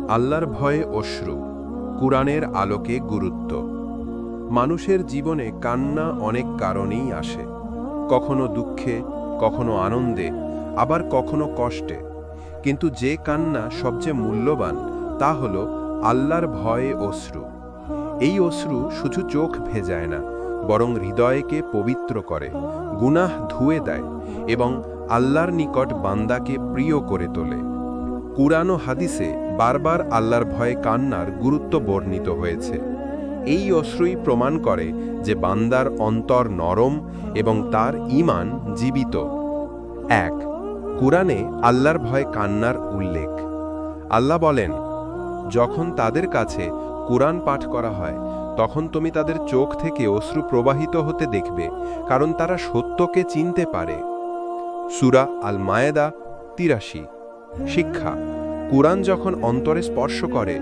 আল্লাহর ভয়ে অশ্রু, কুরআনের আলোকে গুরুত্ব। মানুষের জীবনে কান্না অনেক কারণেই আসে, কখনো দুঃখে, কখনো আনন্দে, আবার কখনো কষ্টে। কিন্তু যে কান্না সবচেয়ে মূল্যবান তা হল আল্লাহর ভয়ে অশ্রু। এই অশ্রু শুধু চোখ ভেজায় না, বরং হৃদয়কে পবিত্র করে, গুনাহ ধুয়ে দেয় এবং আল্লাহর নিকট বান্দাকে প্রিয় করে তোলে। কুরআন ও হাদিসে বারবার আল্লাহর ভয়ে কান্নার গুরুত্ব বর্ণিত হয়েছে। এই অশ্রুই প্রমাণ করে যে বান্দার অন্তর নরম এবং তার ঈমান জীবিত। ১. কুরআনে আল্লাহর ভয়ে কান্নার উল্লেখ। আল্লাহ বলেন, যখন তাদের কাছে কুরআন পাঠ করা হয় তখন তুমি তাদের চোখ থেকে অশ্রু প্রবাহিত হতে দেখবে, কারণ তারা সত্যকে চিনতে পারে। সূরা আল মায়েদা ৮৩। শিক্ষা: কুরআন যখন অন্তরে স্পর্শ করে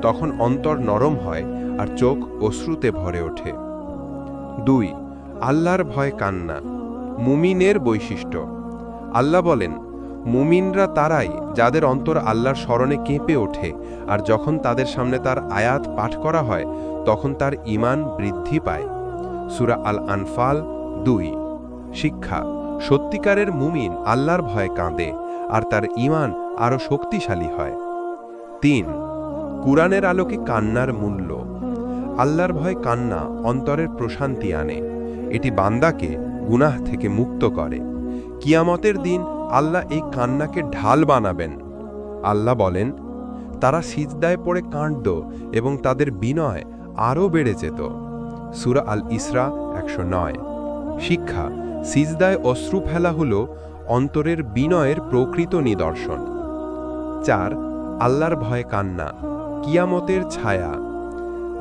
তখন অন্তর নরম হয় আর চোখ অশ্রুতে ভরে ওঠে। ২. আল্লাহর ভয় কান্না, মুমিনের বৈশিষ্ট্য। আল্লাহ বলেন, মুমিনরা তারাই যাদের অন্তর আল্লাহর স্মরণে কেঁপে ওঠে, আর যখন তাদের সামনে তার আয়াত পাঠ করা হয় তখন তার ঈমান বৃদ্ধি পায়। সূরা আল আনফাল ২। শিক্ষা: সত্যিকারের মুমিন আল্লাহর ভয়ে কাঁদে আর তার ঈমান আরও শক্তিশালী হয়। ৩. কুরআনের আলোকে কান্নার মূল্য। আল্লাহর ভয় কান্না অন্তরের প্রশান্তি আনে। এটি বান্দাকে গুনাহ থেকে মুক্ত করে। কিয়ামতের দিন আল্লাহ এই কান্নাকে ঢাল বানাবেন। আল্লাহ বলেন, তারা সিজদায় পড়ে কাঁদত এবং তাদের বিনয় আরও বেড়ে যেত। সূরা আল ইসরা ১০৯। শিক্ষা: সিজদায় অশ্রু ফেলা হল অন্তরের বিনয়ের প্রকৃত নিদর্শন। ৪. আল্লাহর ভয়ে কান্না, কিয়ামতের ছায়া।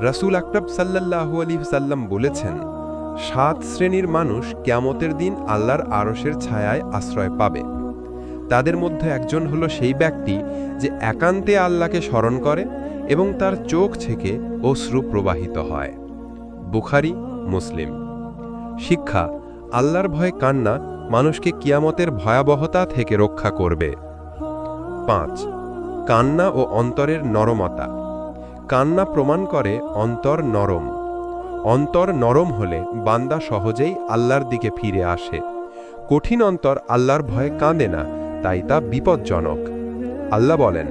রাসূল আকরাম সাল্লাল্লাহু আলাইহি ওয়াসাল্লাম বলেছেন, ৭ শ্রেণীর মানুষ কিয়ামতের দিন আল্লাহর আরশের ছায়ায় আশ্রয় পাবে। তাদের মধ্যে একজন হলো সেই ব্যক্তি যে একান্তে আল্লাহকে স্মরণ করে এবং তার চোখ থেকে অশ্রু প্রবাহিত হয়। বুখারী, মুসলিম। শিক্ষা: আল্লাহর ভয়ে কান্না মানুষকে কিয়ামতের ভয়াবহতা থেকে রক্ষা করবে। ৫. কান্না ও অন্তরের নরমতা। কান্না প্রমাণ করে অন্তর নরম। অন্তর নরম হলে বান্দা সহজেই আল্লাহর দিকে ফিরে আসে। কঠিন অন্তর আল্লাহর ভয়ে কাঁদে না, তাই তা বিপজ্জনক। আল্লাহ বলেন,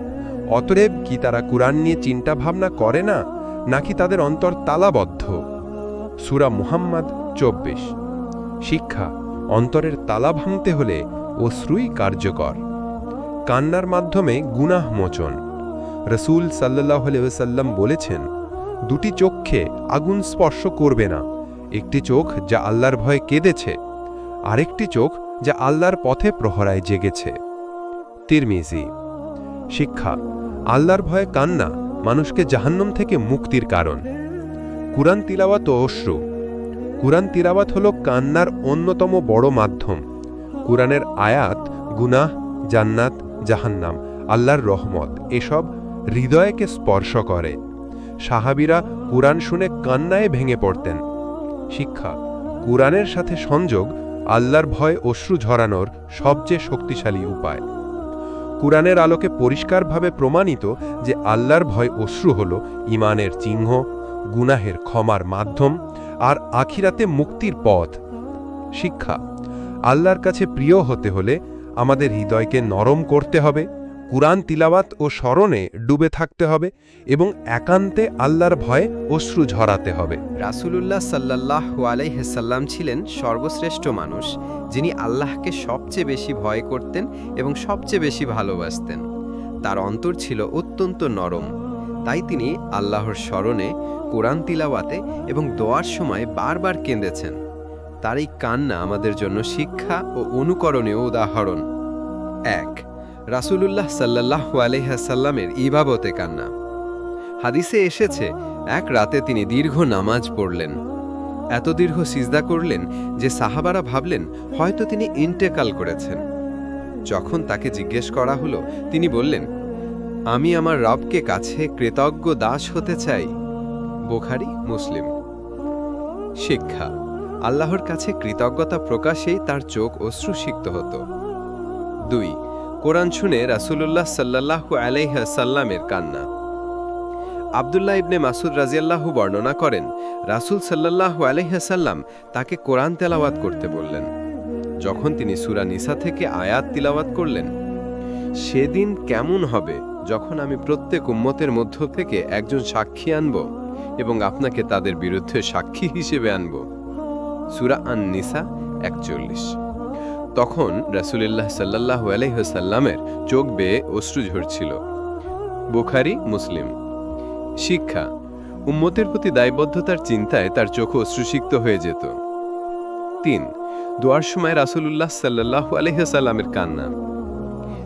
অতএব কি তারা কুরআন নিয়ে চিন্তা ভাবনা করে না, নাকি তাদের অন্তর তালাবদ্ধ? সূরা মুহাম্মদ ২৪। শিক্ষা: অন্তরের তালা ভাঙতে হলে অশ্রুই কার্যকর। কান্নার মাধ্যমে গুনাহ মোচন। রাসূল সাল্লাল্লাহু আলাইহি ওয়াসাল্লাম বলেছেন, দুটি চোখে আগুন স্পর্শ করবে না, একটি চোখ যা আল্লাহর ভয়ে কেঁদেছে, আরেকটি চোখ যা আল্লাহর পথে প্রহরায় জেগেছে। তিরমিজি। শিক্ষা: আল্লাহর ভয়ে কান্না মানুষকে জাহান্নাম থেকে মুক্তির কারণ। কুরআন তিলাওয়াত ও অশ্রু। কুরআন তিলাওয়াত হল কান্নার অন্যতম বড় মাধ্যম। কুরআনের আয়াত গুনাহ, জান্নাত, জাহান্নাম, আল্লাহর রহমত এসব হৃদয়কে স্পর্শ করে। সাহাবীরা কুরআন শুনে কান্নায় ভেঙে পড়তেন। শিক্ষা: কুরআনের সাথে সংযোগ আল্লাহর ভয় অশ্রু ঝরানোর সবচেয়ে শক্তিশালী উপায়। কুরআনের আলোকে পরিষ্কারভাবে প্রমাণিত যে আল্লাহর ভয় অশ্রু হল ঈমানের চিহ্ন, গুনাহের ক্ষমার মাধ্যম আর আখিরাতে মুক্তির পথ। শিক্ষা: আল্লাহর কাছে প্রিয় হতে হলে আমাদের হৃদয়কে নরম করতে হবে, কুরআন তিলাওয়াত ও স্মরণে ডুবে থাকতে হবে এবং একান্তে আল্লাহর ভয়ে অশ্রু ঝরাতে হবে। রাসূলুল্লাহ সাল্লাল্লাহু আলাইহি ওয়াসাল্লাম ছিলেন সর্বশ্রেষ্ঠ মানুষ, যিনি আল্লাহকে সবচেয়ে বেশি ভয় করতেন এবং সবচেয়ে বেশি ভালোবাসতেন। তার অন্তর ছিল অত্যন্ত নরম, তাই তিনি আল্লাহর স্মরণে, কুরআন তিলাওয়াতে এবং দোয়ার সময় বারবার কেঁদেছেন। তার এই কান্না আমাদের জন্য শিক্ষা ও অনুকরণীয় উদাহরণ। ১. রাসূলুল্লাহ সাল্লাল্লাহু আলাইহি ওয়াসাল্লামের ইবাদতে কান্না। হাদিসে এসেছে, এক রাতে তিনি দীর্ঘ নামাজ পড়লেন। এত দীর্ঘ সিজদা করলেন যে সাহাবারা ভাবলেন হয়তো তিনি ইন্তেকাল করেছেন। যখন তাকে জিজ্ঞেস করা হলো, তিনি বললেন, আমি আমার রবকে কাছে কৃতজ্ঞ দাস হতে চাই। বুখারী, মুসলিম। শিক্ষা: আল্লাহর কাছে কৃতজ্ঞতা প্রকাশেই তার চোখ অশ্রুসিক্ত হতো। ২. কোরআন শুনে রাসূলুল্লাহ সাল্লাল্লাহু আলাইহি ওয়াসাল্লামের কান্না। আব্দুল্লাহ ইবনে মাসুদ রাজিয়াল্লাহু বর্ণনা করেন, রাসূল সাল্লাল্লাহু আলাইহি ওয়াসাল্লাম তাকে কোরআন তেলাওয়াত করতে বললেন। যখন তিনি সূরা নিসা থেকে আয়াত তিলাওয়াত করলেন, সেদিন কেমন হবে যখন আমি প্রত্যেক উম্মতের মধ্য থেকে একজন সাক্ষী আনব এবং আপনাকে তাদের বিরুদ্ধে সাক্ষী হিসেবে আনব। সূরা আন-নিসা 41। তখন রাসূলুল্লাহ সাল্লাল্লাহু আলাইহি ওয়াসাল্লামের চোখ বেয়ে অশ্রু ঝরছিল। বুখারী, মুসলিম। শিক্ষা: উম্মতের প্রতি দায়বদ্ধতার চিন্তায় তার চোখ অশ্রুসিক্ত হয়ে যেত। ৩. দোয়ার সময় রাসূলুল্লাহ সাল্লাল্লাহু আলাইহি ওয়াসাল্লামের কান্না।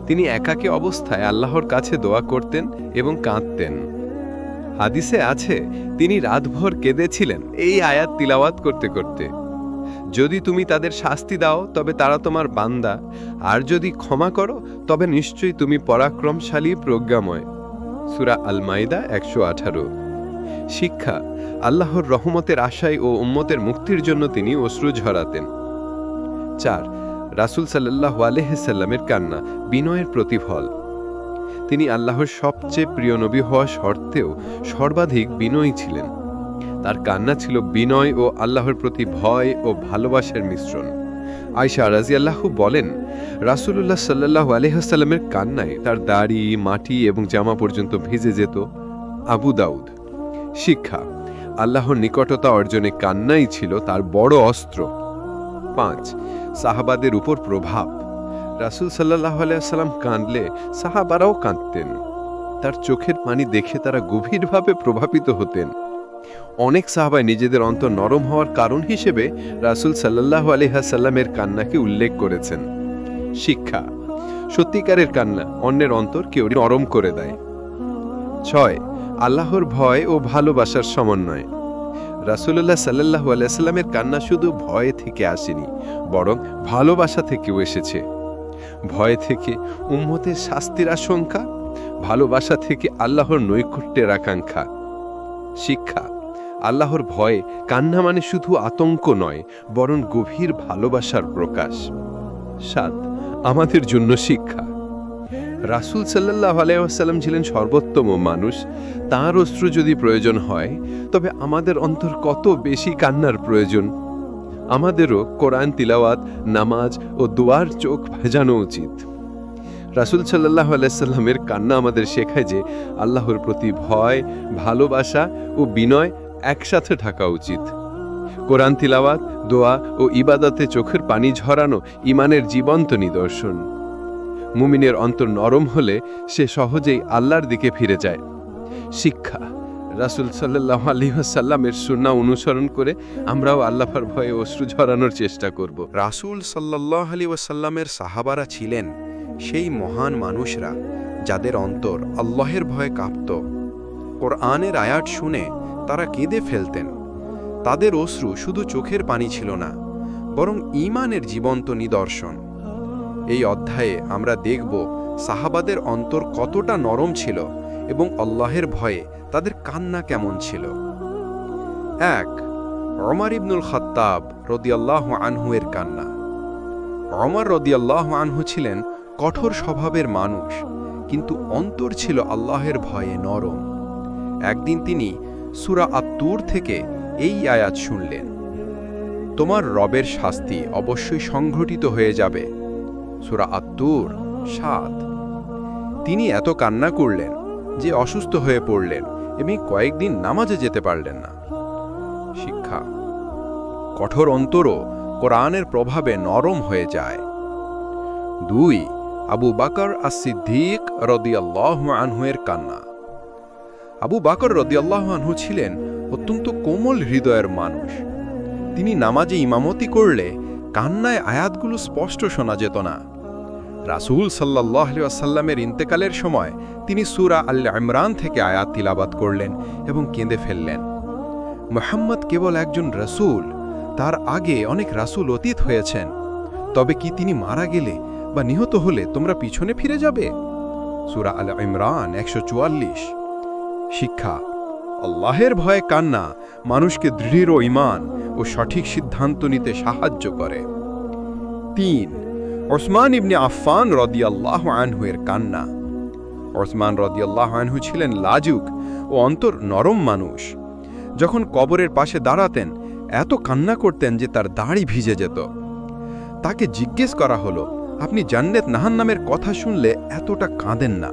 তিনি একাকী অবস্থায় আল্লাহর কাছে দোয়া করতেন এবং কাঁদতেন। হাদিসে আছে, তিনি রাতভর কেঁদেছিলেন এই আয়াত তিলাওয়াত করতে করতে। যদি তুমি তাদের শাস্তি দাও তবে তারা তোমার বান্দা, আর যদি ক্ষমা করো তবে নিশ্চয়ই তুমি পরাক্রমশালী, প্রজ্ঞাময়। সূরা আল মাইদা ১১৮। শিক্ষা: আল্লাহর রহমতের আশায় ও উম্মতের মুক্তির জন্য তিনি অশ্রু ঝরাতেন। ৪. রাসূল সাল্লাল্লাহু আলাইহি ওয়াসাল্লামের কান্না বিনয়ের প্রতিফল। তিনি আল্লাহর সবচেয়ে প্রিয় নবী হওয়া সত্ত্বেও সর্বাধিক বিনয়ী ছিলেন। তার কান্না ছিল বিনয় ও আল্লাহর প্রতি ভয় ও ভালোবাসার মিশ্রণ। আয়েশা রাদিয়াল্লাহু বলেন, রাসূলুল্লাহ সাল্লাল্লাহু আলাইহি ওয়াসাল্লামের কান্নায় তার দাড়ি, মাটি এবং জামা পর্যন্ত ভিজে যেত। আবু দাউদ। শিক্ষা: আল্লাহর নিকটতা অর্জনে কান্নাই ছিল তার বড় অস্ত্র। ৫. সাহাবাদের উপর প্রভাব। রাসূল সাল্লাল্লাহু আলাইহি ওয়াসাল্লাম কাঁদলে সাহাবারাও কাঁদতেন। তার চোখের পানি দেখে তারা গভীরভাবে প্রভাবিত হতেন। অনেক সাহাবা নিজেদের অন্তর নরম হওয়ার কারণ হিসেবে রাসূল সাল্লাল্লাহু আলাইহি ওয়াসাল্লামের কান্নাকে উল্লেখ করেছেন। শিক্ষা: সত্যিকারের কান্না অন্যের অন্তর কেউ নরম করে দেয়। ৬. আল্লাহর ভয় ও ভালোবাসার সমন্বয়। রাসূলুল্লাহ সাল্লাল্লাহু আলাইহি ওয়াসাল্লামের কান্না শুধু ভয় থেকে আসেনি, বরং ভালোবাসা থেকেও এসেছে। ভয় থেকে উম্মতের শাস্তির আশঙ্কা, ভালোবাসা থেকে আল্লাহর নৈকট্যের আকাঙ্ক্ষা। শিক্ষা: আল্লাহর ভয়ে কান্না মানে শুধু আতঙ্ক নয়, বরং গভীর ভালোবাসার প্রকাশ। ৭. আমাদের জন্য শিক্ষা। রাসূল সাল্লাল্লাহু আলাইহি ওয়াসাল্লাম ছিলেন সর্বোত্তম মানুষ। তাঁর অশ্রু যদি প্রয়োজন হয়, তবে আমাদের অন্তর কত বেশি কান্নার প্রয়োজন। আমাদেরও কোরআন তিলাওয়াত, নামাজ ও দোয়ার চোখ ভেজানো উচিত। রাসূল সাল্লাল্লাহু আলাইহি ওয়াসাল্লামের কান্না আমাদের শেখায় যে আল্লাহর প্রতি ভয়, ভালোবাসা ও বিনয় একসাথে থাকা উচিত। কোরআন তিলাওয়াত, দোয়া ও ইবাদতে চোখের পানি ঝরানো ঈমানের জীবন্ত নিদর্শন। মুমিনের অন্তর নরম হলে সে সহজেই আল্লাহর দিকে ফিরে যায়। শিক্ষা: রাসূল সাল্লাল্লাহু আলাইহি ওয়াসাল্লামের সুন্নাহ অনুসরণ করে আমরাও আল্লাহর ভয়ে অশ্রু ঝরানোর চেষ্টা করব। রাসূল সাল্লাল্লাহু আলাইহি ওয়াসাল্লামের সাহাবারা ছিলেন সেই মহান মানুষরা যাদের অন্তর আল্লাহর ভয়ে কাঁপত। কোরআনের আয়াত শুনে তারা কেঁদে ফেলতেন। তাদের অশ্রু শুধু চোখের পানি ছিল না, বরং ঈমানের জীবন্ত নিদর্শন। এই অধ্যায়ে আমরা দেখব সাহাবাদের অন্তর কতটা নরম ছিল এবং আল্লাহর ভয়ে তাদের কান্না কেমন ছিল। ১. ওমর ইবনুল খাত্তাব রাদিয়াল্লাহু আনহু এর কান্না। ওমর রাদিয়াল্লাহু আনহু ছিলেন কঠোর স্বভাবের মানুষ, কিন্তু অন্তর ছিল আল্লাহর ভয়ে নরম। একদিন তিনি সূরা আত-তুর থেকে এই আয়াত শুনলেন, তোমার রবের শাস্তি অবশ্যই সংঘটিত হয়ে যাবে। সূরা আত-তুর ৭। তিনি এত কান্না করলেন যে অসুস্থ হয়ে পড়লেন এবং কয়েকদিন নামাজে যেতে পারলেন না। শিক্ষা: কঠোর অন্তরও কোরআনের প্রভাবে নরম হয়ে যায়। ২. আবু বকর আস-সিদ্দিক রাদিয়াল্লাহু আনহু এর কান্না। আবু বকর রাদিয়াল্লাহু আনহু ছিলেন অত্যন্ত কোমল হৃদয়ের মানুষ। তিনি নামাজে ইমামতি করলে কান্নায় আয়াতগুলো স্পষ্ট শোনা যেত না। রাসূল সাল্লাল্লাহু আলাইহি ওয়াসাল্লামের ইন্তেকালের সময় তিনি সূরা আল ইমরান থেকে আয়াত তিলাওয়াত করলেন এবং কেঁদে ফেললেন। মুহাম্মদ কেবল একজন রাসূল, তার আগে অনেক রাসূল অতীত হয়েছেন। তবে কি তিনি মারা গেলে বা নিহত হলে তোমরা পিছনে ফিরে যাবে? সূরা আল ইমরান ১৪৪। শিক্ষা: আল্লাহর ভয়ে কান্না মানুষকে দৃঢ় ঈমান ও সঠিক সিদ্ধান্ত নিতে সাহায্য করে। ৩. ওসমান ইবনে আফফান রাদিয়াল্লাহু আনহু এর কান্না। ওসমান রাদিয়াল্লাহু আনহু ছিলেন লাজুক ও অন্তর নরম মানুষ। যখন কবরের পাশে দাঁড়াতেন এত কান্না করতেন যে তার দাড়ি ভিজে যেত। তাকে জিজ্ঞেস করা হলো, আপনি জান্নাত জাহান্নামের কথা শুনলে এতটা কাঁদেন না,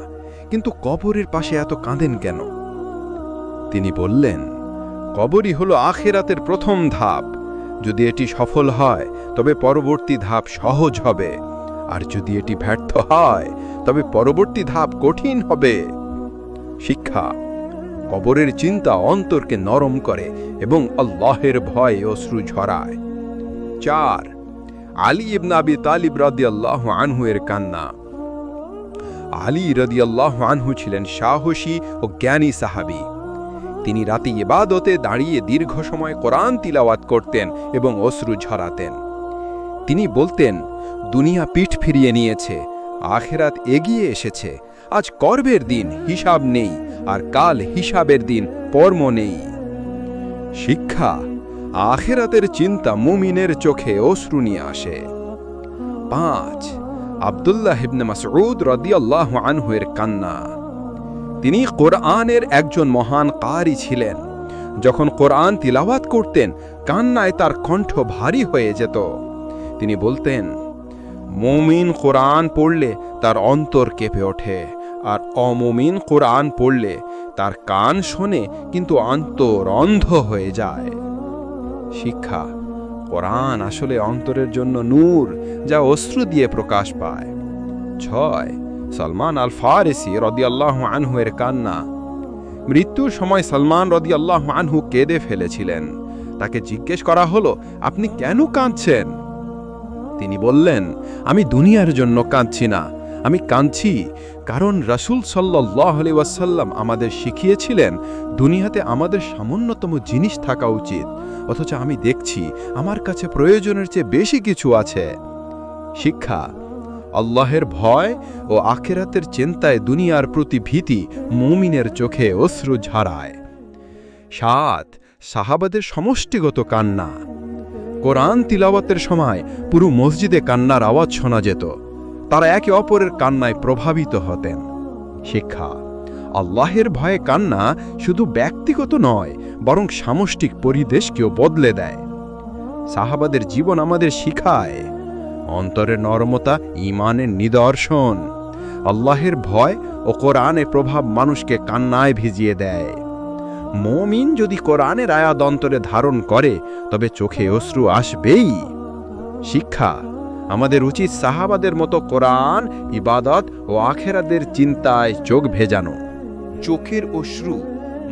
কিন্তু কবরের পাশে এত কাঁদেন কেন? তিনি বললেন, কবরই হলো আখিরাতের প্রথম ধাপ। যদি এটি সফল হয় তবে পরবর্তী ধাপ সহজ হবে, আর যদি এটি ব্যর্থ হয় তবে পরবর্তী ধাপ কঠিন হবে। শিক্ষা: কবরের চিন্তা অন্তরকে নরম করে এবং আল্লাহের ভয়ে অশ্রু ঝরায়। 4. আলী ইবনে আবি তালিব রাদিয়াল্লাহু আনহু এর কান্না। আলী রাদিয়াল্লাহু আনহু ছিলেন সাহসী ও জ্ঞানী সাহাবী। তিনি রাতে ইবাদতে দাঁড়িয়ে দীর্ঘ সময় কোরআন তিলাওয়াত করতেন এবং অশ্রু ঝরাতেন। তিনি বলতেন, দুনিয়া পিঠ ফিরিয়ে নিয়েছে, আখিরাত এগিয়ে এসেছে। আজ কর্মের দিন, হিসাব নেই, আর কাল হিসাবের দিন, পরম নেই। শিক্ষা: আখিরাতের চিন্তা মুমিনের চোখে অশ্রু নিয়ে আসে। 5. আব্দুল্লাহ ইবনে মাসউদ রাদিয়াল্লাহু আনহু এর কান্না। তিনি কোরআনের একজন মহান কারি ছিলেন। যখন কোরআন তিলাওয়াত করতেন কান্নায় তার কণ্ঠ ভারী হয়ে যেত। তিনি বলতেন, মুমিন কোরআন পড়লে তার অন্তর কেঁপে ওঠে, আর অমুমিন কোরআন পড়লে তার কান শোনে কিন্তু অন্তর অন্ধ হয়ে যায়। শিক্ষা: কোরআন আসলে অন্তরের জন্য নূর, যা অশ্রু দিয়ে প্রকাশ পায়। 6. সালমান আল ফারিসি রাদিয়াল্লাহু আনহু এর কান্না। মৃত্যুর সময় সালমান রাদিয়াল্লাহু আনহু কেঁদে ফেলেছিলেন। তাকে জিজ্ঞেস করা হলো, আপনি কেন কাঁদছেন? তিনি বললেন, আমি দুনিয়ার জন্য কাঁদছি না, আমি কাঁদছি কারণ রাসূল সাল্লাল্লাহু আলাইহি ওয়াসাল্লাম আমাদের শিখিয়েছিলেন দুনিয়াতে আমাদের সামান্যতম জিনিস থাকা উচিত, অথচ আমি দেখছি আমার কাছে প্রয়োজনের চেয়ে বেশি কিছু আছে। শিক্ষা: আল্লাহের ভয় ও আখিরাতের চিন্তায় দুনিয়ার প্রতি ভীতি মুমিনের চোখে অশ্রু ঝরায়। 7. সাহাবাদের সমষ্টিগত কান্না। কোরআন তিলাওয়াতের সময় পুরো মসজিদে কান্নার আওয়াজ শোনা যেত। তারা একে অপরের কান্নায় প্রভাবিত হতেন। শিক্ষা: আল্লাহের ভয়ে কান্না শুধু ব্যক্তিগত নয়, বরং সামষ্টিক পরিবেশকেও বদলে দেয়। সাহাবাদের জীবন আমাদের শিখায় অন্তরের নরমতা ঈমানের নিদর্শন। আল্লাহের ভয় ও কোরআনের প্রভাব মানুষকে কান্নায় ভিজিয়ে দেয়। মুমিন যদি কোরআনের আয়াত অন্তরে ধারণ করে তবে চোখে অশ্রু আসবেই। শিক্ষা: আমাদের উচিত সাহাবাদের মতো কোরআন, ইবাদত ও আখিরাতের চিন্তায় চোখ ভেজানো। চোখের অশ্রু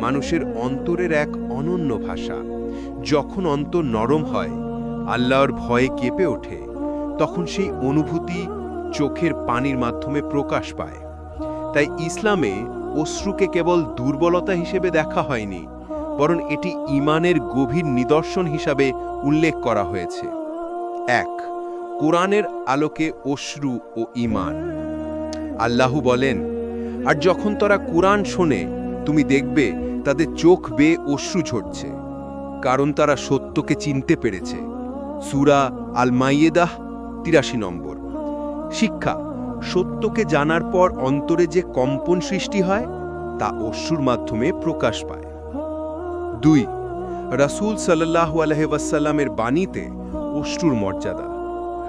মানুষের অন্তরের এক অনন্য ভাষা। যখন অন্তর নরম হয়, আল্লাহর ভয়ে কেঁপে ওঠে, তখন সেই অনুভূতি চোখের পানির মাধ্যমে প্রকাশ পায়। তাই ইসলামে অশ্রুকে কেবল দুর্বলতা হিসেবে দেখা হয়নি, বরং এটি ঈমানের গভীর নিদর্শন হিসাবে উল্লেখ করা হয়েছে। 1. কোরআনের আলোকে অশ্রু ও ঈমান। আল্লাহ বলেন, আর যখন তারা কোরআন শোনে তুমি দেখবে তাদের চোখ বেয়ে অশ্রু ঝরছে, কারণ তারা সত্যকে চিনতে পেরেছে। সূরা আল মাইয়েদাহ 83 নম্বর। শিক্ষা: সত্যকে জানার পর অন্তরে যে কম্পন সৃষ্টি হয় তা অশ্রুর মাধ্যমে প্রকাশ পায়। 2. রাসূল সাল্লাল্লাহু আলাইহি ওয়াসাল্লামের বাণীতে অশ্রুর মর্যাদা।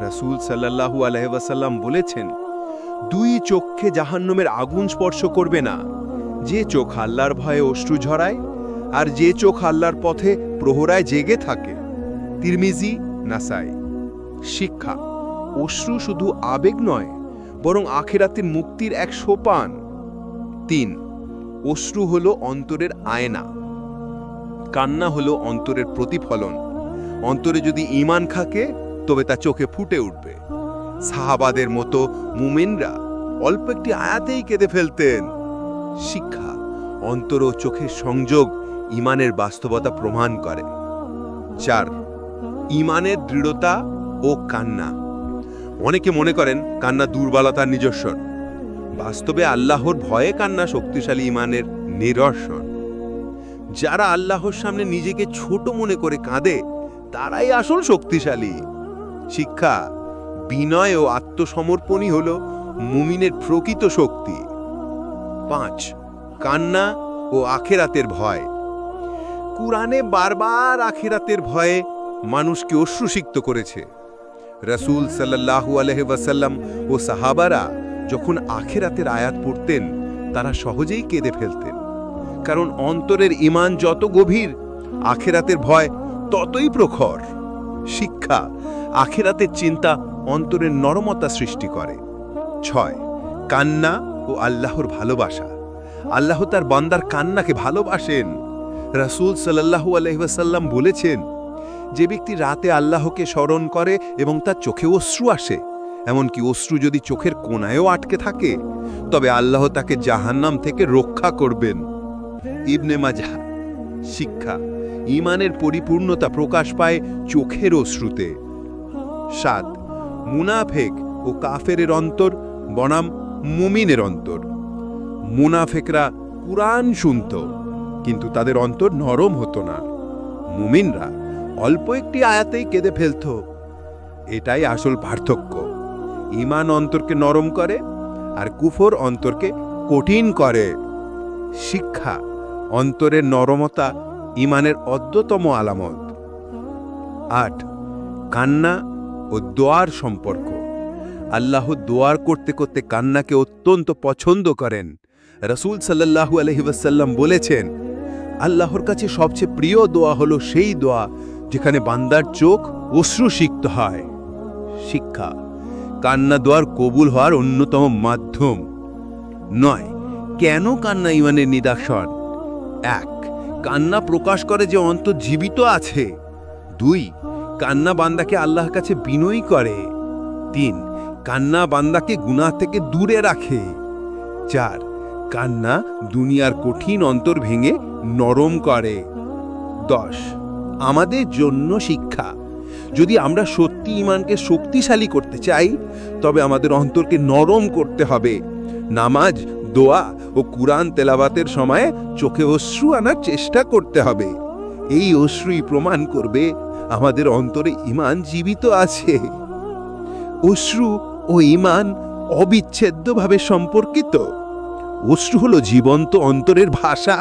রাসূল সাল্লাল্লাহু আলাইহি ওয়াসাল্লাম বলেছেন, 2 চোখে জাহান্নামের আগুন স্পর্শ করবে না, যে চোখ আল্লাহর ভয়ে অশ্রু ঝরায় আর যে চোখ আল্লাহর পথে প্রহরায় জেগে থাকে। তিরমিজি, নাসাই। শিক্ষা: অশ্রু শুধু আবেগ নয়, বরং আখিরাতের মুক্তির এক সোপান। 3. অশ্রু হলো অন্তরের আয়না। কান্না হলো অন্তরের প্রতিফলন। অন্তরে যদি ঈমান থাকে তবে তা চোখে ফুটে উঠবে। সাহাবাদের মতো মুমিনরা অল্প একটি আয়াতেই কেঁদে ফেলতেন। শিক্ষা: অন্তর ও চোখের সংযোগ ঈমানের বাস্তবতা প্রমাণ করে। 4. ঈমানের দৃঢ়তা ও কান্না। অনেকে মনে করেন কান্না দুর্বলতার নিদর্শন। বাস্তবে আল্লাহর ভয়ে কান্না শক্তিশালী ঈমানের নিদর্শন। যারা আল্লাহর সামনে নিজেকে ছোট মনে করে কাঁদে তারাই আসল শক্তিশালী। শিক্ষা: বিনয় ও আত্মসমর্পণই হল মুমিনের প্রকৃত শক্তি। 5. কান্না ও আখিরাতের ভয়। কুরআনে বারবার আখিরাতের ভয়ে মানুষকে অশ্রুসিক্ত করেছে। রাসূল সাল্লাল্লাহু আলাইহি ওয়াসাল্লাম ও সাহাবারা যখন আখিরাতের আয়াত পড়তেন তারা সহজেই কেঁদে ফেলতেন, কারণ অন্তরের ঈমান যত গভীর আখিরাতের ভয় ততই প্রখর। শিক্ষা: আখিরাতের চিন্তা অন্তরের নরমতা সৃষ্টি করে। 6. কান্না ও আল্লাহর ভালোবাসা। আল্লাহ তার বান্দার কান্নাকে ভালোবাসেন। রাসূল সাল্লাল্লাহু আলাইহি ওয়াসাল্লাম বলেছেন, যে ব্যক্তি রাতে আল্লাহকে স্মরণ করে এবং তার চোখে অশ্রু আসে, এমনকি অশ্রু যদি চোখের কোণায়ও আটকে থাকে, তবে আল্লাহ তাকে জাহান্নাম থেকে রক্ষা করবেন। ইবনে মাজাহ। শিক্ষা: ঈমানের পরিপূর্ণতা প্রকাশ পায় চোখের অশ্রুতে। 7. মুনাফেক ও কাফেরের অন্তর বনাম মুমিনের অন্তর। মুনাফেকরা কুরআন শুনত, কিন্তু তাদের অন্তর নরম হতো না। মুমিনরা অল্প একটি আয়াতেই কেঁদে ফেলত। এটাই আসল পার্থক্য। ঈমান অন্তরকে নরম করে, আর কুফর অন্তরকে কঠিন করে। শিক্ষা: অন্তরের নরমতা ঈমানের অদ্যতম আলামত। 8. কান্না ও দোয়ার সম্পর্ক। আল্লাহ দোয়ার করতে করতে কান্নাকে অত্যন্ত পছন্দ করেন। রাসূল সাল্লাল্লাহু আলাইহি ওয়াসাল্লাম বলেছেন, আল্লাহর কাছে সবচেয়ে প্রিয় দোয়া হলো সেই দোয়া যেখানে বান্দার চোখ অশ্রুসিক্ত হয়। শিক্ষা: কান্না দোয়ার কবুল হওয়ার অন্যতম মাধ্যম। 9. কেন কান্না ঈমানের নিদর্শন? 1. কান্না প্রকাশ করে যে অন্তর জীবিত আছে। 2. কান্না বান্দাকে আল্লাহর কাছে বিনয়ী করে। 3. কান্না বান্দাকে গুনাহ থেকে দূরে রাখে। 4. কান্না দুনিয়ার কঠিন অন্তর ভেঙে নরম করে। 10. আমাদের জন্য শিক্ষা: যদি আমরা সত্যি ঈমানকে শক্তিশালী করতে চাই, তবে আমাদের অন্তরকে নরম করতে হবে। নামাজ, দোয়া ও কুরআন তেলাওয়াতের সময় চোখে অশ্রু আনার চেষ্টা করতে হবে। এই অশ্রুই প্রমাণ করবে আমাদের অন্তরে ঈমান জীবিত আছে। অশ্রু ও ঈমান অবিচ্ছেদ্যভাবে সম্পর্কিত। অশ্রু হলো জীবন্ত অন্তরের ভাষা।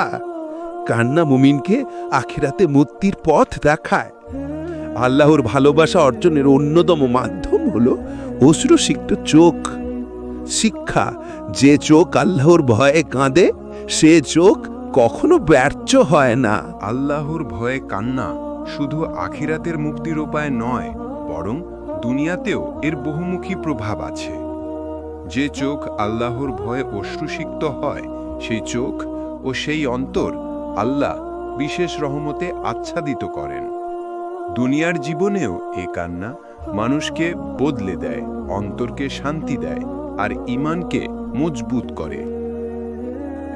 কান্না মুমিনকে আখিরাতে মুক্তির পথ দেখায়। আল্লাহর ভালোবাসা অর্জনের অন্যতম মাধ্যম হলো অশ্রুসিক্ত চোখ। শিক্ষা: যে চোখ আল্লাহর ভয়ে কাঁদে, সে চোখ কখনো ব্যর্থ হয় না। আল্লাহর ভয়ে কান্না শুধু আখিরাতের মুক্তির উপায় নয়, বরং দুনিয়াতেও এর বহুমুখী প্রভাব আছে। যে চোখ আল্লাহর ভয়ে অশ্রুসিক্ত হয়, সেই চোখ ও সেই অন্তর আল্লাহ বিশেষ রহমতে আচ্ছাদিত করেন। দুনিয়ার জীবনেও এ কান্না মানুষকে বদলে দেয়, অন্তরকে শান্তি দেয় আর ঈমানকে মজবুত করে।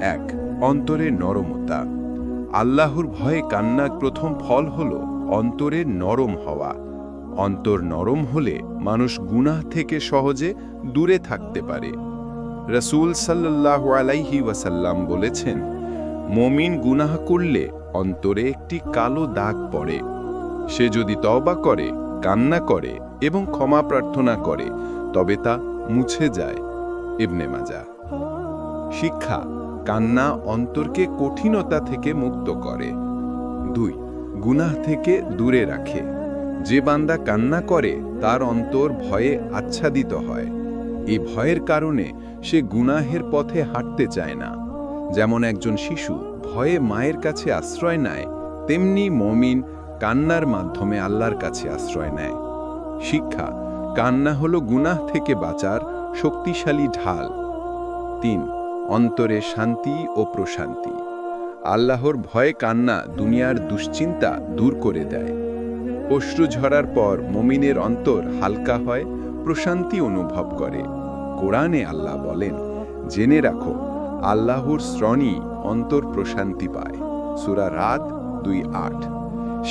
1. অন্তরের নরমতা। আল্লাহর ভয়ে কান্নার প্রথম ফল হল অন্তরের নরম হওয়া। অন্তর নরম হলে মানুষ গুনাহ থেকে সহজে দূরে থাকতে পারে। রাসূল সাল্লাল্লাহু আলাইহি ওয়াসাল্লাম বলেছেন, মুমিন গুনাহ করলে অন্তরে একটি কালো দাগ পড়ে। সে যদি তওবা করে, কান্না করে এবং ক্ষমা প্রার্থনা করে, তবে তা মুছে যায়। ইবনে মাজাহ। শিক্ষা: কান্না অন্তরকে কঠিনতা থেকে মুক্ত করে। 2. গুনাহ থেকে দূরে রাখে। যে বান্দা কান্না করে তার অন্তর ভয়ে আচ্ছাদিত হয়। এই ভয়ের কারণে সে গুনাহের পথে হাঁটতে চায় না। যেমন একজন শিশু ভয়ে মায়ের কাছে আশ্রয় নেয়, তেমনি মুমিন কান্নার মাধ্যমে আল্লাহর কাছে আশ্রয় নেয়। শিক্ষা: কান্না হলো গুনাহ থেকে বাঁচার শক্তিশালী ঢাল। 3. অন্তরে শান্তি ও প্রশান্তি। আল্লাহর ভয়ে কান্না দুনিয়ার দুশ্চিন্তা দূর করে দেয়। অশ্রু ঝরার পর মুমিনের অন্তর হালকা হয়, প্রশান্তি অনুভব করে। কোরআনে আল্লাহ বলেন, জেনে রাখো আল্লাহর শ্রণী অন্তর প্রশান্তি পায়। সূরা রাদ 2:8।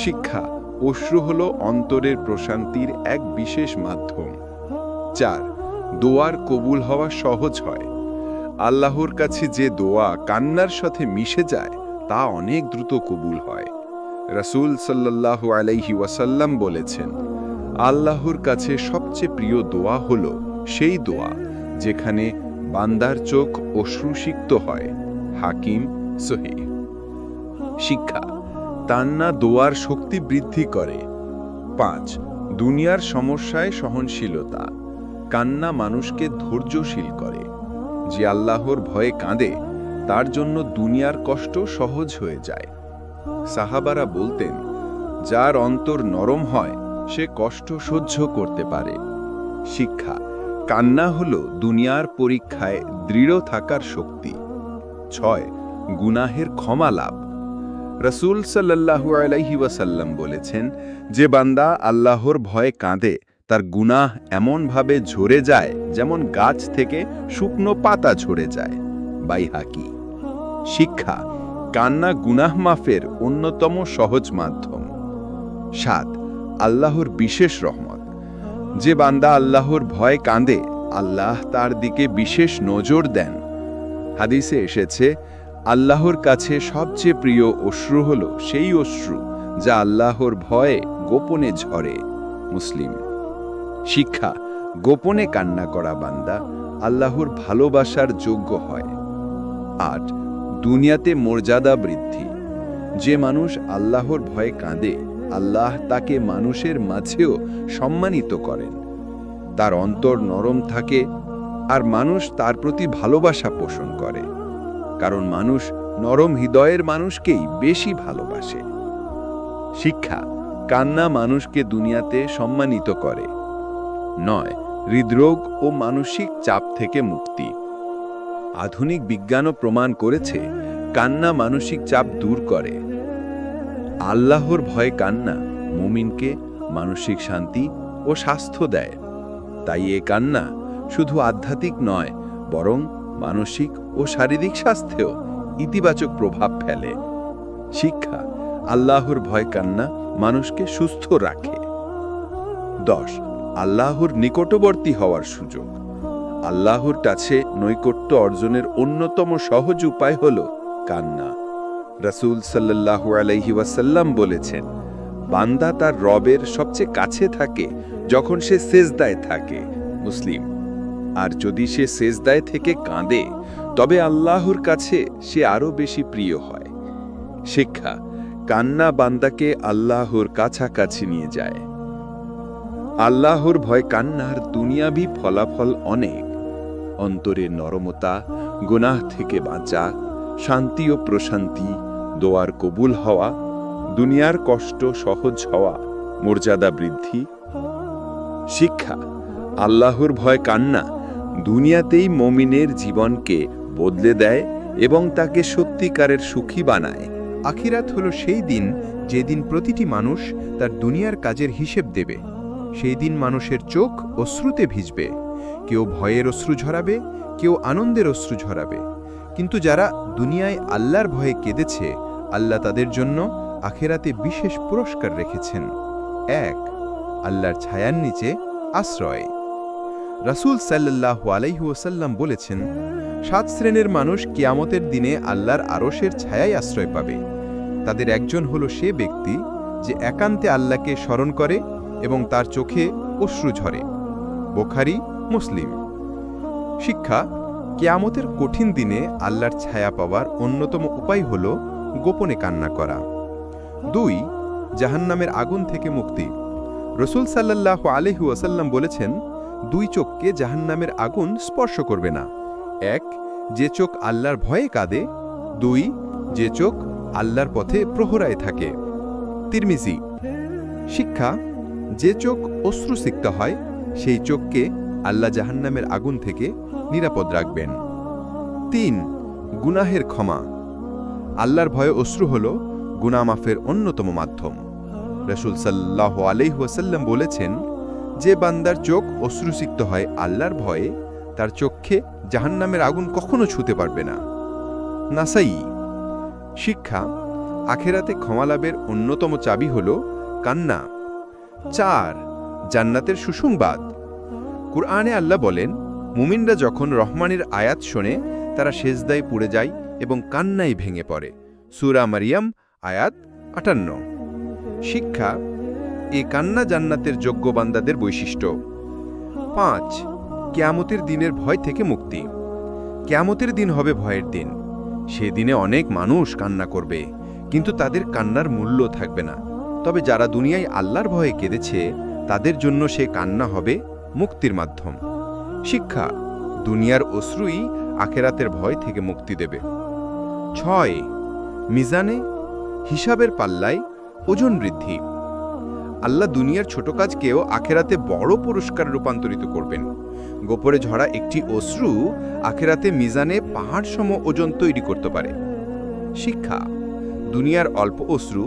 শিক্ষা: অশ্রু হলো অন্তরের প্রশান্তির এক বিশেষ মাধ্যম। 4. দোয়ার কবুল হওয়া সহজ হয়। আল্লাহর কাছে যে দোয়া কান্নার সাথে মিশে যায় তা অনেক দ্রুত কবুল হয়। রাসূল সাল্লাল্লাহু আলাইহি ওয়াসাল্লাম বলেছেন, আল্লাহর কাছে সবচেয়ে প্রিয় দোয়া হলো সেই দোয়া যেখানে বান্দার চোখ অশ্রুসিক্ত হয়। হাকিম সহিহ। শিক্ষা, কান্না দোয়ার শক্তি বৃদ্ধি করে। 5. দুনিয়ার সমস্যায় সহনশীলতা। কান্না মানুষকে ধৈর্যশীল করে। যে আল্লাহর ভয়ে কাঁদে তার জন্য দুনিয়ার কষ্ট সহজ হয়ে যায়। সাহাবারা বলতেন, যার অন্তর নরম হয় সে কষ্ট সহ্য করতে পারে। শিক্ষা, কান্না হল দুনিয়ার পরীক্ষায় দৃঢ় থাকার শক্তি। 6. গুনাহের ক্ষমা লাভ। রাসূল সাল্লাল্লাহু আলাইহি ওয়াসাল্লাম বলেছেন, যে বান্দা আল্লাহর ভয়ে কাঁদে তার গুনাহ এমনভাবে ঝরে যায় যেমন গাছ থেকে শুকনো পাতা ঝরে যায়। বাইহাকি। শিক্ষা, কান্না গুনাহ মাফের অন্যতম সহজ মাধ্যম। 7. আল্লাহর বিশেষ রহমত। যে বান্দা আল্লাহর ভয়ে কাঁদে আল্লাহ তার দিকে বিশেষ নজর দেন। হাদিসে এসেছে, আল্লাহর কাছে সবচেয়ে প্রিয় অশ্রু হল সেই অশ্রু যা আল্লাহর ভয়ে গোপনে ঝরে। মুসলিম। শিক্ষা, গোপনে কান্না করা বান্দা আল্লাহর ভালোবাসার যোগ্য হয়। 8. দুনিয়াতে মর্যাদা বৃদ্ধি। যে মানুষ আল্লাহর ভয়ে কাঁদে আল্লাহ তাকে মানুষের মাঝেও সম্মানিত করেন। তার অন্তর নরম থাকে আর মানুষ তার প্রতি ভালোবাসা পোষণ করে, কারণ মানুষ নরম হৃদয়ের মানুষকেই বেশি ভালোবাসে। শিক্ষা, কান্না মানুষকে দুনিয়াতে সম্মানিত করে। 9. হৃদরোগ ও মানসিক চাপ থেকে মুক্তি। আধুনিক বিজ্ঞানও প্রমাণ করেছে কান্না মানসিক চাপ দূর করে। আল্লাহর ভয়ে কান্না মুমিনকে মানসিক শান্তি ও স্বাস্থ্য দেয়। তাই এ কান্না শুধু আধ্যাত্মিক নয়, বরং মানসিক ও শারীরিক স্বাস্থ্যেও ইতিবাচক প্রভাব ফেলে। শিক্ষা, আল্লাহর ভয় কান্না মানুষকে সুস্থ রাখে। 10. আল্লাহর নিকটবর্তী হওয়ার সুযোগ। আল্লাহর কাছে নৈকট্য অর্জনের অন্যতম সহজ উপায় হল কান্না। রাসূল সাল্লাল্লাহু আলাইহি ওয়াসাল্লাম বলেছেন, বান্দা তার রবের সবচেয়ে কাছে থাকে যখন সে সেজদায় থাকে। মুসলিম। আর যদি সে সেজদায় থেকে কাঁদে তবে আল্লাহর কাছে সে আরো বেশি প্রিয় হয়। শিক্ষা, কান্না বান্দাকে আল্লাহর কাছাকাছি নিয়ে যায়। আল্লাহর ভয় কান্নার দুনিয়াবী ফলাফল অনেক। অন্তরের নরমতা, গুনাহ থেকে বাঁচা, শান্তি ও প্রশান্তি, দোয়ার কবুল হওয়া, দুনিয়ার কষ্ট সহজ হওয়া, মর্যাদা বৃদ্ধি। শিক্ষা, আল্লাহর ভয় কান্না দুনিয়াতেই মুমিনের জীবনকে বদলে দেয় এবং তাকে সত্যিকারের সুখী বানায়। আখিরাত হলো সেই দিন যেদিন প্রতিটি মানুষ তার দুনিয়ার কাজের হিসেব দেবে। সেই দিন মানুষের চোখ অশ্রুতে ভিজবে। কেউ ভয়ের অশ্রু ঝরাবে, কেউ আনন্দের অশ্রু ঝরাবে। কিন্তু যারা দুনিয়ায় আল্লাহর ভয়ে কেঁদেছে, আল্লাহ তাদের জন্য আখিরাতে বিশেষ পুরস্কার রেখেছেন। 1. আল্লাহর ছায়ার নিচে আশ্রয়। রাসূল সাল্লাল্লাহু আলাইহি ওয়াসাল্লাম বলেছেন, 7 শ্রেণীর মানুষ কিয়ামতের দিনে আল্লাহর আরশের ছায়ায় আশ্রয় পাবে। তাদের একজন হলো সে ব্যক্তি যে একান্তে আল্লাহকে স্মরণ করে এবং তার চোখে অশ্রু ঝরে। বুখারী, মুসলিম। শিক্ষা, কিয়ামতের কঠিন দিনে আল্লাহর ছায়া পাওয়ার অন্যতম উপায় হল গোপনে কান্না করা। 2. জাহান্নামের আগুন থেকে মুক্তি। রাসূল সাল্লাল্লাহু আলাইহি ওয়াসাল্লাম বলেছেন, 2 চোখকে জাহান্নামের আগুন স্পর্শ করবে না। 1. যে চোখ আল্লাহর ভয়ে কাঁদে। 2. যে চোখ আল্লাহর পথে প্রহরায় থাকে। তিরমিজি। শিক্ষা, যে চোখ অশ্রুসিক্ত হয় সেই চোখকে আল্লাহ জাহান্নামের আগুন থেকে নিরাপদ রাখবেন। 3. গুনাহের ক্ষমা। আল্লাহর ভয়ে অশ্রু হল গুনাহ মাফের অন্যতম মাধ্যম। রাসূল সাল্লাল্লাহু আলাইহি ওয়াসাল্লাম বলেছেন, যে বান্দার চোখ অশ্রুসিক্ত হয় আল্লাহর ভয়ে, তার চোখে জাহান্নামের আগুন কখনো ছুঁতে পারবে না। নাসাই। শিক্ষা, আখিরাতে ক্ষমা লাভের অন্যতম চাবি হল কান্না। 4. জান্নাতের সুসংবাদ। কুরআনে আল্লাহ বলেন, মুমিনরা যখন রহমানের আয়াত শোনে তারা সেজদায় পড়ে যায় এবং কান্নায় ভেঙে পড়ে। সূরা মারিয়াম, আয়াত 58। শিক্ষা, এ কান্না জান্নাতের যোগ্য বান্দাদের বৈশিষ্ট্য। 5. কিয়ামতের দিনের ভয় থেকে মুক্তি। কিয়ামতের দিন হবে ভয়ের দিন। সেদিনে অনেক মানুষ কান্না করবে, কিন্তু তাদের কান্নার মূল্য থাকবে না। তবে যারা দুনিয়ায় আল্লাহর ভয়ে কেঁদেছে তাদের জন্য সে কান্না হবে মুক্তির মাধ্যম। শিক্ষা: দুনিয়ার অশ্রুই আখেরাতের ভয় থেকে মুক্তি দেবে। 6. মিজানে হিসাবের পাল্লায় ওজন বৃদ্ধি। আল্লাহ দুনিয়ার ছোট কাজকেও আখেরাতে বড় পুরস্কার রূপান্তরিত করবেন। গোপরে ঝরা একটি অশ্রু আখেরাতে মিজানে পাহাড় সম ওজন তৈরি করতে পারে। শিক্ষা: দুনিয়ার অল্প অশ্রু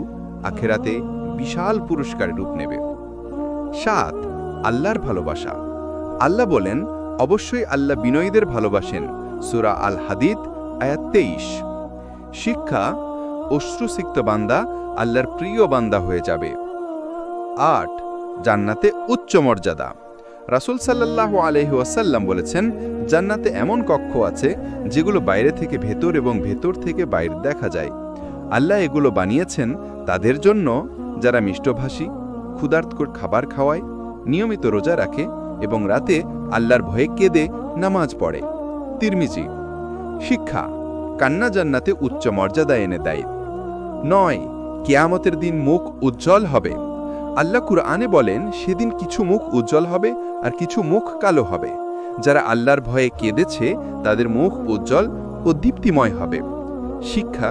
আখেরাতে বিশাল পুরস্কারের রূপ নেবে। 7. আল্লাহর ভালোবাসা। আল্লাহ বলেন, অবশ্যই আল্লাহ বিনয়ীদের ভালোবাসেন। সূরা আল হাদিদ আয়াত 23। শিক্ষা: অশ্রুসিক্ত বান্দা আল্লাহর প্রিয় বান্দা হয়ে যাবে। 8. জান্নাতে উচ্চ মর্যাদা। রাসূল সাল্লাল্লাহু আলাইহি ওয়াসাল্লাম বলেছেন, জান্নাতে এমন কক্ষ আছে যেগুলো বাইরে থেকে ভেতর এবং ভেতর থেকে বাইরে দেখা যায়। আল্লাহ এগুলো বানিয়েছেন তাদের জন্য যারা মিষ্টভাষী, ক্ষুধার্তকর খাবার খাওয়ায়, নিয়মিত রোজা রাখে এবং রাতে আল্লাহর ভয়ে কেঁদে নামাজ পড়ে। তিরমিজি। শিক্ষা: কান্না জান্নাতে উচ্চ মর্যাদা এনে দেয়। 9. কিয়ামতের দিন মুখ উজ্জ্বল হবে। আল্লাহ কুরআনে বলেন, সেদিন কিছু মুখ উজ্জ্বল হবে আর কিছু মুখ কালো হবে। যারা আল্লাহর ভয়ে কেঁদেছে তাদের মুখ উজ্জ্বল ও দীপ্তিময় হবে। শিক্ষা: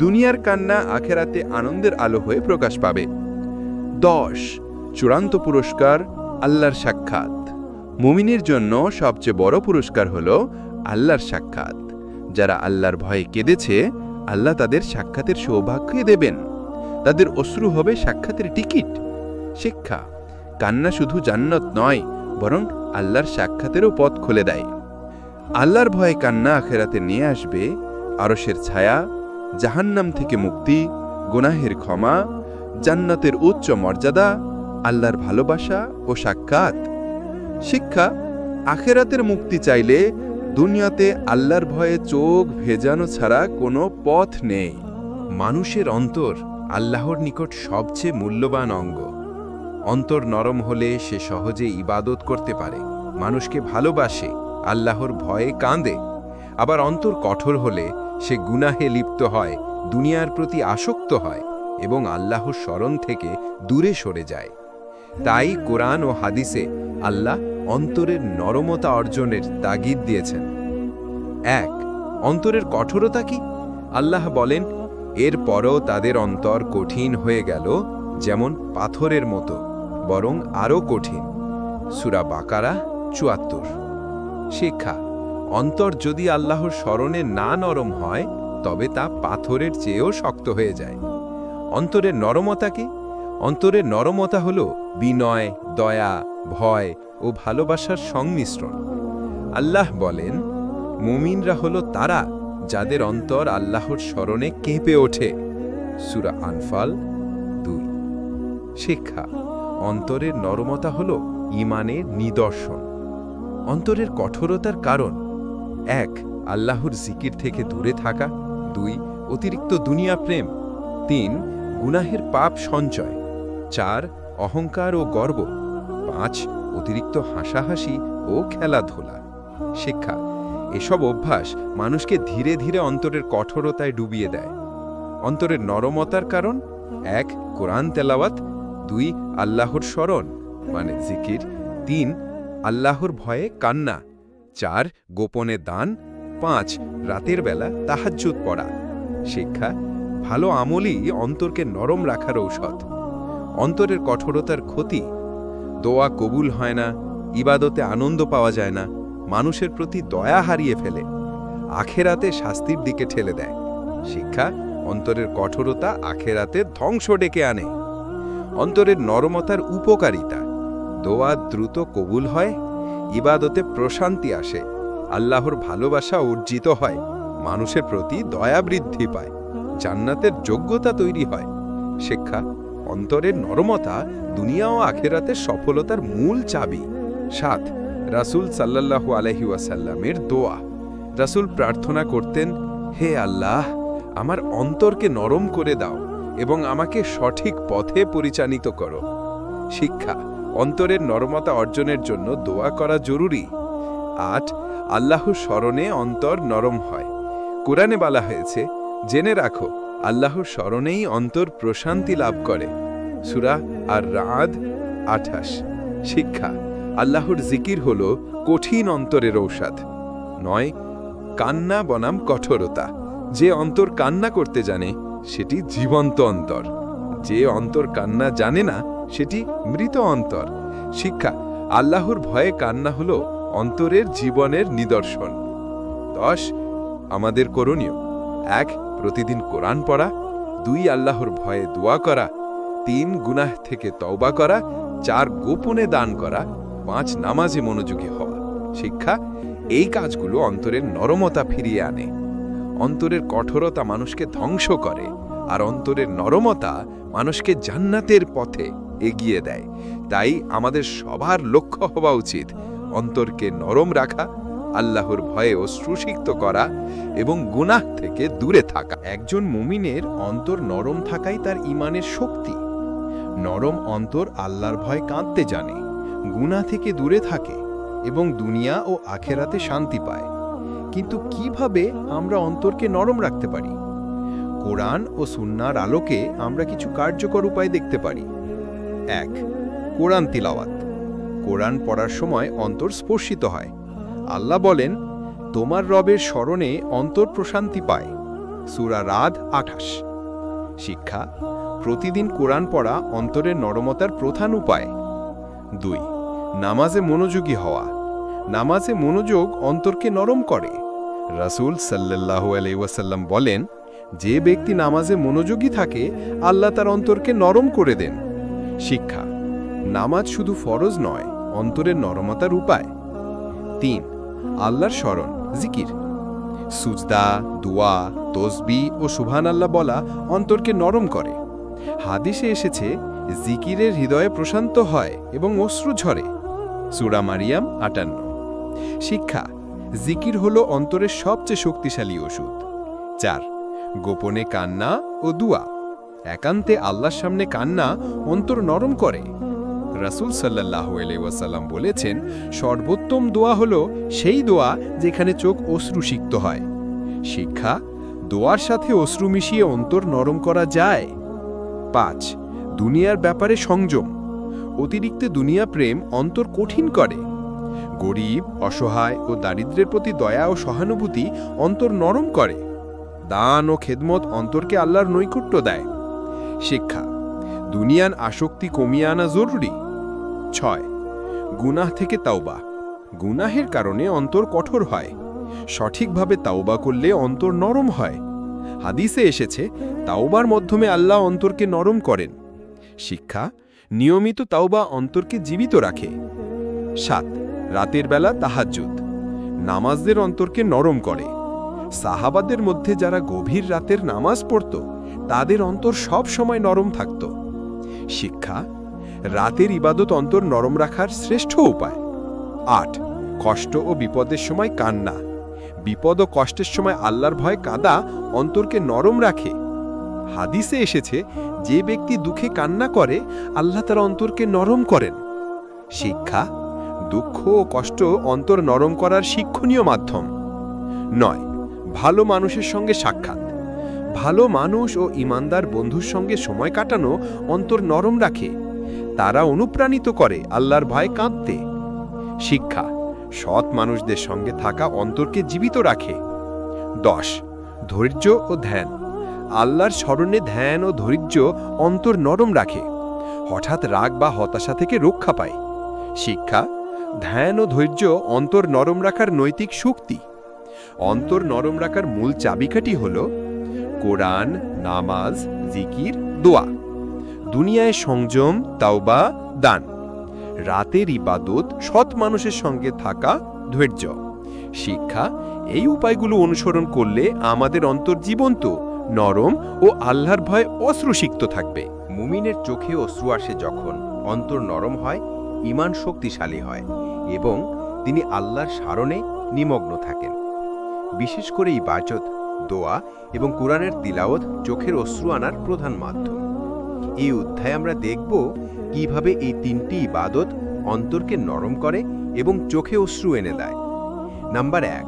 দুনিয়ার কান্না আখেরাতে আনন্দের আলো হয়ে প্রকাশ পাবে। 10. চূড়ান্ত পুরস্কার আল্লাহর সাক্ষাৎ। মুমিনের জন্য সবচেয়ে বড় পুরস্কার হল আল্লাহর সাক্ষাৎ। যারা আল্লাহর ভয়ে কেঁদেছে আল্লাহ তাদের সাক্ষাতের সৌভাগ্য দেবেন। তাদের অশ্রু হবে সাক্ষাতের টিকিট। শিক্ষা: কান্না শুধু জান্নাত নয়, বরং আল্লাহর সাক্ষাতেরও পথ খুলে দেয়। আল্লাহর ভয়ে কান্না আখেরাতে নিয়ে আসবে আরশের ছায়া, জাহান্নাম থেকে মুক্তি, গুনাহের ক্ষমা, জান্নাতের উচ্চ মর্যাদা, আল্লাহর ভালোবাসা ও সাক্ষাৎ। শিক্ষা: আখেরাতের মুক্তি চাইলে দুনিয়াতে আল্লাহর ভয়ে চোখ ভেজানো ছাড়া কোনো পথ নেই। মানুষের অন্তর আল্লাহর নিকট সবচেয়ে মূল্যবান অঙ্গ। অন্তর নরম হলে সে সহজে ইবাদত করতে পারে, মানুষকে ভালোবাসে, আল্লাহর ভয়ে কাঁদে। আবার অন্তর কঠোর হলে সে গুনাহে লিপ্ত হয়, দুনিয়ার প্রতি আসক্ত হয় এবং আল্লাহর স্মরণ থেকে দূরে সরে যায়। তাই কোরআন ও হাদিসে আল্লাহ অন্তরের নরমতা অর্জনের তাগিদ দিয়েছেন। 1. অন্তরের কঠোরতা কি? আল্লাহ বলেন, এরপরও তাদের অন্তর কঠিন হয়ে গেল যেমন পাথরের মতো, বরং আরও কঠিন। সূরা বাকারা ৭৪। শিক্ষা: অন্তর যদি আল্লাহর স্মরণে না নরম হয় তবে তা পাথরের চেয়েও শক্ত হয়ে যায়। অন্তরের নরমতা কি? অন্তরের নরমতা হল বিনয়, দয়া, ভয় ও ভালোবাসার সংমিশ্রণ। আল্লাহ বলেন, মুমিনরা হল তারা যাদের অন্তর আল্লাহর স্মরণে কেঁপে ওঠে। সূরা আনফাল 2। শিক্ষা: অন্তরের নরমতা হল ঈমানের নিদর্শন। অন্তরের কঠোরতার কারণ: 1. আল্লাহর জিকির থেকে দূরে থাকা। 2. অতিরিক্ত দুনিয়া প্রেম। 3. গুনাহের পাপ সঞ্চয়। 4. অহংকার ও গর্ব। 5. অতিরিক্ত হাসাহাসি ও খেলাধুলা। শিক্ষা: এসব অভ্যাস মানুষকে ধীরে ধীরে অন্তরের কঠোরতায় ডুবিয়ে দেয়। অন্তরের নরমতার কারণ: 1. কোরআন তেলাওয়াত। 2. আল্লাহর স্মরণ মানে জিকির। 3. আল্লাহর ভয়ে কান্না। 4. গোপনে দান। 5. রাতের বেলা তাহাজ্জুদ পড়া। শিক্ষা: ভালো আমলই অন্তরকে নরম রাখার ঔষধ। অন্তরের কঠোরতার ক্ষতি: দোয়া কবুল হয় না, ইবাদতে আনন্দ পাওয়া যায় না, মানুষের প্রতি দয়া হারিয়ে ফেলে, আখেরাতে শাস্তির দিকে ঠেলে দেয়। শিক্ষা: অন্তরের কঠোরতা আখেরাতে ধ্বংস ডেকে আনে। অন্তরের নরমতার উপকারিতা: দোয়া দ্রুত কবুল হয়, ইবাদতে প্রশান্তি আসে, আল্লাহর ভালোবাসা অর্জিত হয়, মানুষের প্রতি দয়া বৃদ্ধি পায়, জান্নাতের যোগ্যতা তৈরি হয়। শিক্ষা: অন্তরের নরমতা দুনিয়া ও আখেরাতের সফলতার মূল চাবি। 7. রাসূল সাল্লাল্লাহু আলাইহি ওয়াসাল্লামের দোয়া। রাসূল প্রার্থনা করতেন, হে আল্লাহ, আমার অন্তরকে নরম করে দাও এবং আমাকে সঠিক পথে পরিচালিত করো। শিক্ষা: অন্তরের নরমতা অর্জনের জন্য দোয়া করা জরুরি। 8 আল্লাহর স্মরণে অন্তর নরম হয়। কোরআনে বলা হয়েছে, জেনে রাখো আল্লাহর স্মরণেই অন্তর প্রশান্তি লাভ করে। সূরা আর রাদ 28। শিক্ষা, আল্লাহর জিকির হল কঠিন অন্তরের ঔষধ। 9 কান্না বনাম কঠোরতা। যে অন্তর কান্না করতে জানে সেটি জীবন্ত অন্তর, যে অন্তর কান্না জানে না সেটি মৃত অন্তর। শিক্ষা, আল্লাহর ভয়ে কান্না হল অন্তরের জীবনের নিদর্শন। 10 আমাদের করণীয়: 1 প্রতিদিন কোরআন পড়া, 2 আল্লাহর ভয়ে দোয়া করা, 3 গুনাহ থেকে তওবা করা, 4 গোপনে দান করা, 5 নামাজে মনোযোগী হওয়া। শিক্ষা, এই কাজগুলো অন্তরের নরমতা ফিরিয়ে আনে। অন্তরের কঠোরতা মানুষকে ধ্বংস করে, আর অন্তরের নরমতা মানুষকে জান্নাতের পথে এগিয়ে দেয়। তাই আমাদের সবার লক্ষ্য হওয়া উচিত অন্তরকে নরম রাখা, আল্লাহর ভয়ে অশ্রুসিক্ত করা এবং গুনাহ থেকে দূরে থাকা। একজন মুমিনের অন্তর নরম থাকাই তার ঈমানের শক্তি। নরম অন্তর আল্লাহর ভয় কাঁদতে জানে, গুনাহ থেকে দূরে থাকে এবং দুনিয়া ও আখেরাতে শান্তি পায়। কিন্তু কিভাবে আমরা অন্তরকে নরম রাখতে পারি? কোরআন ও সুন্নাহর আলোকে আমরা কিছু কার্যকর উপায় দেখতে পারি। 1 কোরআন তিলাওয়াত। কোরআন পড়ার সময় অন্তর স্পর্শিত হয়। আল্লাহ বলেন, তোমার রবের স্মরণে অন্তর প্রশান্তি পায়। সূরা রাদ 28। শিক্ষা, প্রতিদিন কোরআন পড়া অন্তরের নরমতার প্রধান উপায়। 2 নামাজে মনোযোগী হওয়া। নামাজে মনোযোগ অন্তরকে নরম করে। রাসূল সাল্লাল্লাহু আলাইহি ওয়াসাল্লাম বলেন, যে ব্যক্তি নামাজে মনোযোগী থাকে আল্লাহ তার অন্তরকে নরম করে দেন। শিক্ষা, নামাজ শুধু ফরজ নয়, অন্তরের নরমতার উপায়। 3 আল্লাহর স্মরণ, জিকির। সুজদা, দোয়া, তসবিহ ও সুবহানাল্লাহ বলা অন্তরকে নরম করে। হাদিসে এসেছে, জিকিরের হৃদয়ে প্রশান্ত হয় এবং অশ্রু ঝরে। সূরা মারিয়াম 58। শিক্ষা, জিকির হলো অন্তরের সবচেয়ে শক্তিশালী ওষুধ। 4 গোপনে কান্না ও দুয়া। একান্তে আল্লাহর সামনে কান্না অন্তর নরম করে। রাসূল সাল্লাল্লাহু আলাইহি ওয়াসাল্লাম বলেছেন, সর্বোত্তম দোয়া হলো সেই দোয়া যেখানে চোখ অশ্রুসিক্ত হয়। শিক্ষা, দোয়ার সাথে অশ্রু মিশিয়ে অন্তর নরম করা যায়। 5 দুনিয়ার ব্যাপারে সংযম। অতিরিক্ত দুনিয়া প্রেম অন্তর কঠিন করে। গরিব, অসহায় ও দারিদ্র্যের প্রতি দয়া ও সহানুভূতি অন্তর নরম করে। দান ও খেদমত অন্তরকে আল্লাহর নৈকট্য দেয়। শিক্ষা, দুনিয়ার আসক্তি কমিয়ে আনা জরুরি। 6 গুনাহ থেকে তাওবা। গুনাহের কারণে অন্তর কঠোর হয়। সঠিকভাবে তাওবা করলে অন্তর নরম হয়। হাদিসে এসেছে, তাওবার মাধ্যমে আল্লাহ অন্তরকে নরম করেন। শিক্ষা, নিয়মিত তাওবা অন্তরকে জীবিত রাখে। 7 রাতের বেলা তাহাজ্জুদ। নামাজদের অন্তরকে নরম করে। সাহাবাদের মধ্যে যারা গভীর রাতের নামাজ পড়ত তাদের অন্তর সব সময় নরম থাকত। শিক্ষা, রাতের ইবাদত অন্তর নরম রাখার শ্রেষ্ঠ উপায়। 8 কষ্ট ও বিপদের সময় কান্না। বিপদ ও কষ্টের সময় আল্লাহর ভয় কাঁদা অন্তরকে নরম রাখে। হাদিসে এসেছে, যে ব্যক্তি দুঃখে কান্না করে আল্লাহ তার অন্তরকে নরম করেন। শিক্ষা, দুঃখ ও কষ্ট অন্তর নরম করার শিক্ষণীয় মাধ্যম। 9 ভালো মানুষের সঙ্গে সাক্ষাৎ। ভালো মানুষ ও ঈমানদার বন্ধুর সঙ্গে সময় কাটানো অন্তর নরম রাখে। তারা অনুপ্রাণিত করে আল্লাহর ভয় কাঁদতে। শিক্ষা, সৎ মানুষদের সঙ্গে থাকা অন্তরকে জীবিত রাখে। 10 ধৈর্য ও ধ্যান। আল্লাহর স্মরণে ধ্যান ও ধৈর্য অন্তর নরম রাখে। হঠাৎ রাগ বা হতাশা থেকে রক্ষা পায়। শিক্ষা, ধ্যান ও ধৈর্য অন্তর নরম রাখার নৈতিক শক্তি। অন্তর নরম রাখার মূল চাবিকাঠি হল কোরআন, নামাজ, জিকির, দোয়া। দুনিয়ায় সংযম, তাওবা, দান। রাতের ইবাদত, সৎ মানুষের সঙ্গে থাকা, ধৈর্য। শিক্ষা, এই উপায়গুলো অনুসরণ করলে আমাদের অন্তর জীবন্ত, নরম ও আল্লাহর ভয় অশ্রুসিক্ত থাকবে। মুমিনের চোখে অশ্রু আসে যখন অন্তর নরম হয়, ঈমান শক্তিশালী হয় এবং তিনি আল্লাহর স্মরণে নিমগ্ন থাকেন। বিশেষ করে ইবাদত, দোয়া এবং কোরআনের তিলাওয়াত চোখের অশ্রু আনার প্রধান মাধ্যম। এই অধ্যায়ে আমরা দেখব কিভাবে এই তিনটি ইবাদত অন্তরকে নরম করে এবং চোখে অশ্রু এনে দেয়। নাম্বার 1,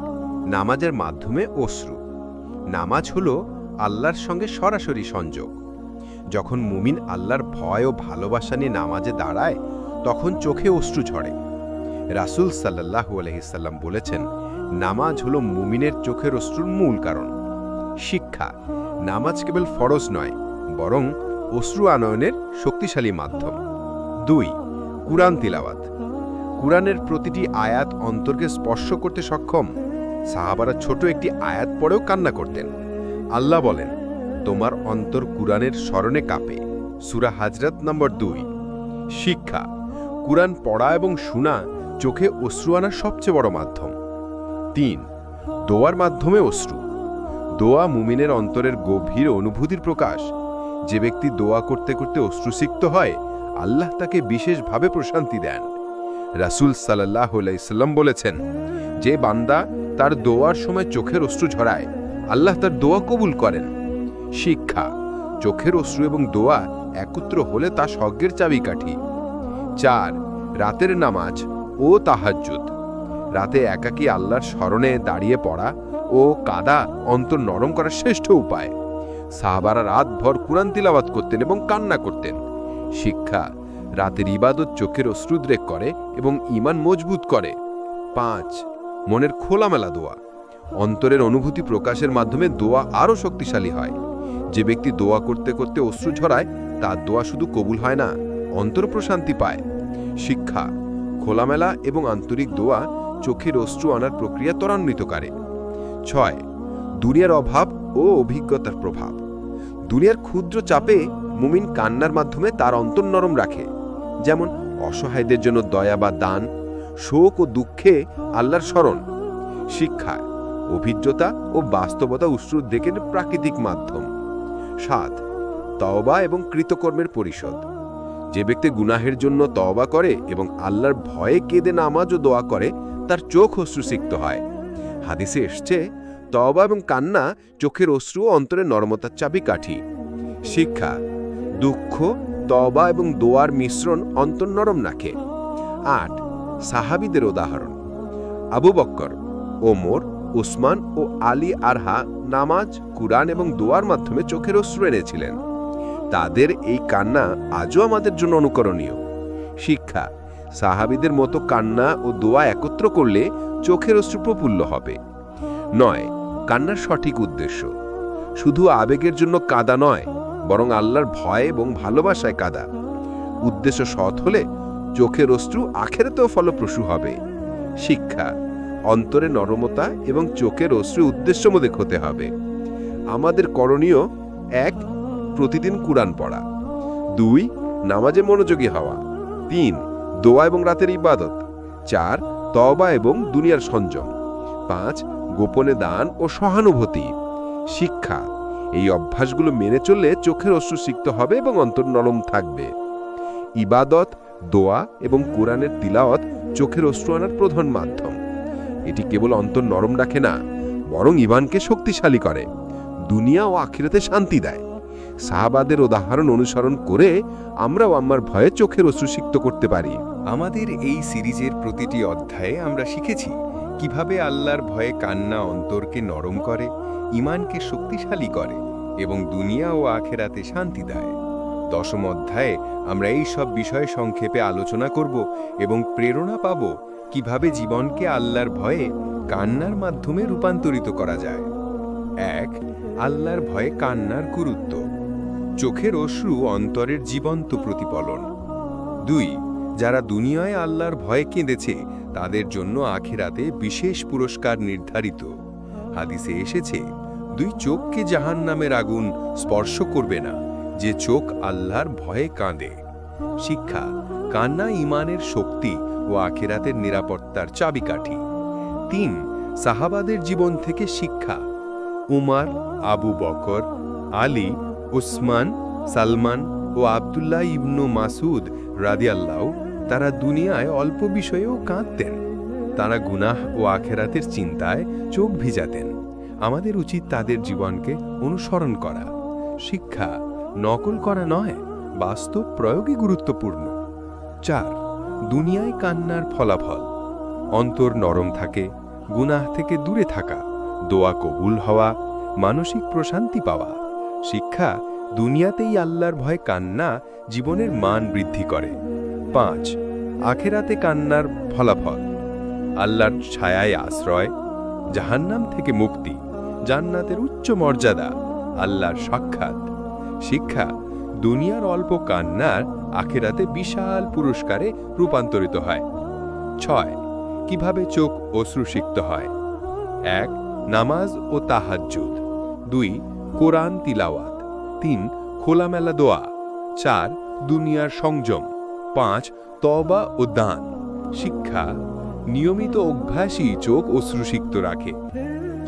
নামাজের মাধ্যমে অশ্রু। নামাজ হলো আল্লাহর সঙ্গে সরাসরি সংযোগ। যখন মুমিন আল্লাহর ভয় ও ভালোবাসা নিয়ে নামাজে দাঁড়ায়, তখন চোখে অশ্রু ঝরে। রাসূল সাল্লাল্লাহু আলাইহি সাল্লাম বলেছেন, নামাজ হলো মুমিনের চোখের অশ্রুর মূল কারণ। শিক্ষা: নামাজ কেবল ফরজ নয়, বরং অশ্রু আনয়নের শক্তিশালী মাধ্যম। 2, কুরআন তিলাওয়াত। কুরআনের প্রতিটি আয়াত অন্তরকে স্পর্শ করতে সক্ষম। সাহাবারা ছোট একটি আয়াত পড়েও কান্না করতেন। আল্লাহ বলেন, তোমার অন্তর কুরআনের স্মরণে কাঁপে। সূরা হাজরাত নম্বর 2। শিক্ষা: কুরআন পড়া এবং শোনা চোখে অশ্রু আনার সবচেয়ে বড় মাধ্যম। 3, দোয়ার মাধ্যমে অশ্রু। দোয়া মুমিনের অন্তরের গভীর অনুভূতির প্রকাশ। যে ব্যক্তি দোয়া করতে করতে অশ্রুসিক্ত হয়, আল্লাহ তাকে বিশেষভাবে প্রশান্তি দেন। রাসূল সাল্লাল্লাহু আলাইহি সাল্লাম বলেছেন, যে বান্দা তার দোয়ার সময় চোখের অশ্রু ঝরায়, আল্লাহ তার দোয়া কবুল করেন। শিক্ষা: চোখের অশ্রু এবং দোয়া একত্র হলে তা স্বর্গের চাবিকাঠি। 4, রাতের নামাজ ও তাহাজ্জুদ। রাতে একাকী আল্লাহর স্মরণে দাঁড়িয়ে পড়া ও কাঁদা অন্তর নরম করার শ্রেষ্ঠ উপায়। সাহাবারা রাতভর কুরআন তিলাওয়াত করতেন এবং কান্না করতেন। শিক্ষা: রাতের ইবাদত চোখের অশ্রুদ্রেক করে এবং ঈমান মজবুত করে। 5, মনের খোলামেলা দোয়া। অন্তরের অনুভূতি প্রকাশের মাধ্যমে দোয়া আরও শক্তিশালী হয়। যে ব্যক্তি দোয়া করতে করতে অশ্রু ঝরায়, তার দোয়া শুধু কবুল হয় না, অন্তর প্রশান্তি পায়। শিক্ষা: খোলামেলা এবং আন্তরিক দোয়া চোখের অশ্রু আনার প্রক্রিয়া ত্বরান্বিত করে। 6, দুনিয়ার অভাব ও অভিজ্ঞতার প্রভাব। দুনিয়ার ক্ষুদ্র চাপে মুমিন কান্নার মাধ্যমে তার অন্তর নরম রাখে। যেমন অসহায়দের জন্য দয়া বা দান, শোক ও দুঃখে আল্লাহর স্মরণ। শিক্ষা: অভিজ্ঞতা ও বাস্তবতা অশ্রুদ্রেকের প্রাকৃতিক মাধ্যম। 7, তওবা এবং কৃতকর্মের পরিশোধ। যে ব্যক্তি গুনাহের জন্য তওবা করে এবং আল্লাহর ভয়ে কেঁদে নামাজ ও দোয়া করে, তার চোখ অশ্রুসিক্ত হয়। হাদিসে এসছে, তওবা এবং কান্না চোখের অশ্রু ও অন্তরের নরমতার চাবিকাঠি। শিক্ষা: দুঃখ, তওবা এবং দোয়ার মিশ্রণ অন্তর নরম রাখে। 8, সাহাবীদের উদাহরণ। আবু বকর, ওমর, উসমান ও আলী আরহা নামাজ, কুরআন এবং দোয়ার মাধ্যমে চোখের অশ্রু এনেছিলেন। তাদের এই কান্না আজও আমাদের জন্য অনুকরণীয়। শিক্ষা: সাহাবীদের মতো কান্না ও দোয়া একত্র করলে চোখের অশ্রু প্রফুল্ল হবে। 9, কান্নার সঠিক উদ্দেশ্য। শুধু আবেগের জন্য কাঁদা নয়, বরং আল্লাহর ভয় এবং ভালোবাসায় কাঁদা। উদ্দেশ্য সৎ হলে চোখের অশ্রু আখিরাতেও ফলপ্রসূ হবে। শিক্ষা: অন্তরে নরমতা এবং চোখের অশ্রু উদ্দেশ্যমূলক হতে হবে। আমাদের করণীয়: 1, প্রতিদিন কুরআন পড়া। 2, নামাজে মনোযোগী হওয়া। 3, দোয়া এবং রাতের ইবাদত। 4, তওবা এবং দুনিয়ার সংযম। 5, গোপনে দান ও সহানুভূতি। শিক্ষা: এই অভ্যাসগুলো মেনে চললে চোখের অশ্রু সিক্ত হবে এবং অন্তর নরম থাকবে। ইবাদত, দোয়া এবং কোরআনের তিলাওয়াত চোখের অশ্রু আনার প্রধান মাধ্যম। এটি কেবল অন্তর নরম রাখে না, বরং ঈমানকে শক্তিশালী করে, দুনিয়া ও আখিরাতে শান্তি দেয়। সাহাবাদের উদাহরণ অনুসরণ করে আমরাও আমার ভয়ে চোখের অশ্রু সিক্ত করতে পারি। আমাদের এই সিরিজের প্রতিটি অধ্যায়ে আমরা শিখেছি কিভাবে আল্লাহর ভয়ে কান্না অন্তরকে নরম করে, ঈমানকে শক্তিশালী করে এবং দুনিয়া ও আখিরাতে শান্তি দেয়। 10ম অধ্যায়ে আমরা এই সব বিষয় সংক্ষেপে আলোচনা করব এবং প্রেরণা পাব কিভাবে জীবনকে আল্লাহর ভয়ে কান্নার মাধ্যমে রূপান্তরিত করা যায়। 1, আল্লাহর ভয়ে কান্নার গুরুত্ব। চোখের অশ্রু অন্তরের জীবন্ত প্রতিফলন। 2, যারা দুনিয়ায় আল্লাহর ভয়ে কেঁদেছে তাদের জন্য আখিরাতে বিশেষ পুরস্কার নির্ধারিত। হাদিসে এসেছে, 2 চোখকে জাহান্নামের আগুন স্পর্শ করবে না, যে চোখ আল্লাহর ভয়ে কাঁদে। শিক্ষা: কান্না ঈমানের শক্তি ও আখিরাতের নিরাপত্তার চাবিকাঠি। 3, সাহাবাদের জীবন থেকে শিক্ষা। উমর, আবু বকর, আলী, উসমান, সালমান ও আব্দুল্লাহ ইবনু মাসুদ রাদিয়াল্লাহু তারা দুনিয়ায় অল্প বিষয়েও কাঁদতেন। তারা গুনাহ ও আখিরাতের চিন্তায় চোখ ভিজাতেন। আমাদের উচিত তাদের জীবনকে অনুসরণ করা। শিক্ষা: নকল করা নয়, বাস্তব প্রয়োগই গুরুত্বপূর্ণ। 4, দুনিয়ায় কান্নার ফলাফল। অন্তর নরম থাকে, গুনাহ থেকে দূরে থাকা, দোয়া কবুল হওয়া, মানসিক প্রশান্তি পাওয়া। শিক্ষা, দুনিয়াতেই আল্লাহর ভয় কান্না জীবনের মান বৃদ্ধি করে। 5. আখেরাতে কান্নার ফলাফল: আল্লাহর ছায়ায় আশ্রয়, জাহান্নাম থেকে মুক্তি, জান্নাতের উচ্চ মর্যাদা, আল্লাহর সাক্ষাৎ। শিক্ষা, দুনিয়ার অল্প কান্নার আখেরাতে বিশাল পুরস্কারে রূপান্তরিত হয়। 6. কিভাবে চোখ অশ্রুসিক্ত হয়: 1. নামাজ ও তাহাজ্জুদ, 2. কোরআন তিলাওয়াত, 3. খোলামেলা দোয়া, 4. দুনিয়ার সংযম, 5. তওবা ও দান। শিক্ষা, নিয়মিত অভ্যাসই চোখ অশ্রুসিক্ত রাখে।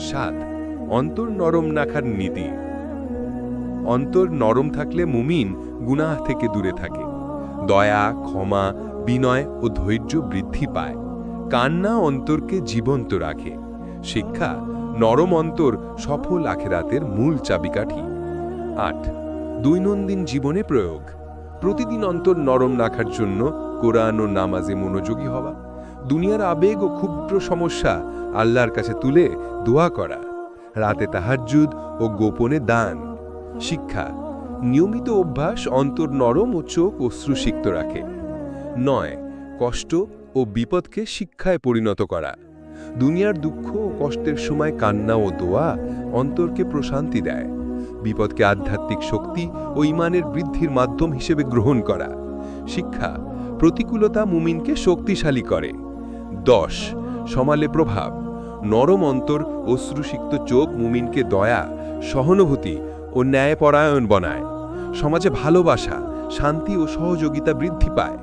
7. অন্তর নরম রাখার নীতি: অন্তর নরম থাকলে মুমিন গুনাহ থেকে দূরে থাকে, দয়া, ক্ষমা, বিনয় ও ধৈর্য বৃদ্ধি পায়। কান্না অন্তরকে জীবন্ত রাখে। শিক্ষা, নরম অন্তর সফল আখেরাতের মূল চাবিকাঠি। 8. দৈনন্দিন জীবনে প্রয়োগ: প্রতিদিন অন্তর নরম রাখার জন্য কোরআন ও নামাজে মনোযোগী হওয়া, দুনিয়ার আবেগ ও ক্ষুদ্র সমস্যা আল্লাহর কাছে তুলে দোয়া করা, রাতে তাহাজ্জুদ ও গোপনে দান। শিক্ষা, নিয়মিত অভ্যাস অন্তর নরম ও চোখ অশ্রুসিক্ত রাখে। 9. কষ্ট ও বিপদকে শিক্ষায় পরিণত করা: দুনিয়ার দুঃখ ও কষ্টের সময় কান্না ও দোয়া অন্তরকে প্রশান্তি দেয়, বিপদকে আধ্যাত্মিক শক্তি ও ঈমানের বৃদ্ধির মাধ্যম হিসেবে গ্রহণ করা। শিক্ষা, প্রতিকূলতা মুমিনকে শক্তিশালী করে। 10. সমালে প্রভাব: নরম অন্তর, অশ্রুসিক্ত চোখ মুমিনকে দয়া, সহানুভূতি ও ন্যায়পরায়ণ বানায়। সমাজে ভালোবাসা, শান্তি ও সহযোগিতা বৃদ্ধি পায়।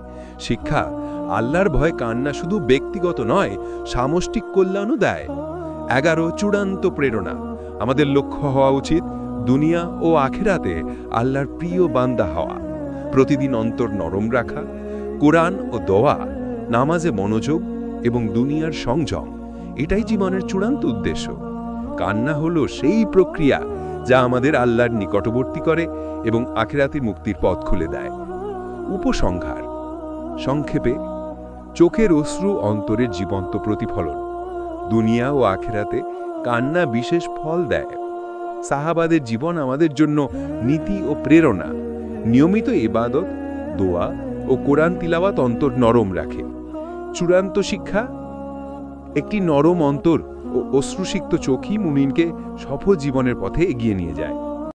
শিক্ষা, আল্লাহর ভয় কান্না শুধু ব্যক্তিগত নয়, সামষ্টিক কল্যাণও দেয়। 11. চূড়ান্ত প্রেরণা: আমাদের লক্ষ্য হওয়া উচিত দুনিয়া ও আখেরাতে আল্লাহর প্রিয় বান্দা হওয়া, প্রতিদিন অন্তর নরম রাখা, কোরআন ও দোয়া, নামাজে মনোযোগ এবং দুনিয়ার সংযম। এটাই জীবনের চূড়ান্ত উদ্দেশ্য। কান্না হলো সেই প্রক্রিয়া যা আমাদের আল্লাহর নিকটবর্তী করে এবং আখেরাতে মুক্তির পথ খুলে দেয়। উপসংহার: সংক্ষেপে, চোখের অশ্রু অন্তরের জীবন্ত প্রতিফলন। দুনিয়া ও আখেরাতে কান্না বিশেষ ফল দেয়। সাহাবাদের জীবন আমাদের জন্য নীতি ও প্রেরণা। নিয়মিত ইবাদত, দোয়া ও কোরআন তিলাওয়াত অন্তর নরম রাখে। চূড়ান্ত শিক্ষা: একটি নরম অন্তর ও অশ্রুসিক্ত চোখই মুমিনকে সফল জীবনের পথে এগিয়ে নিয়ে যায়।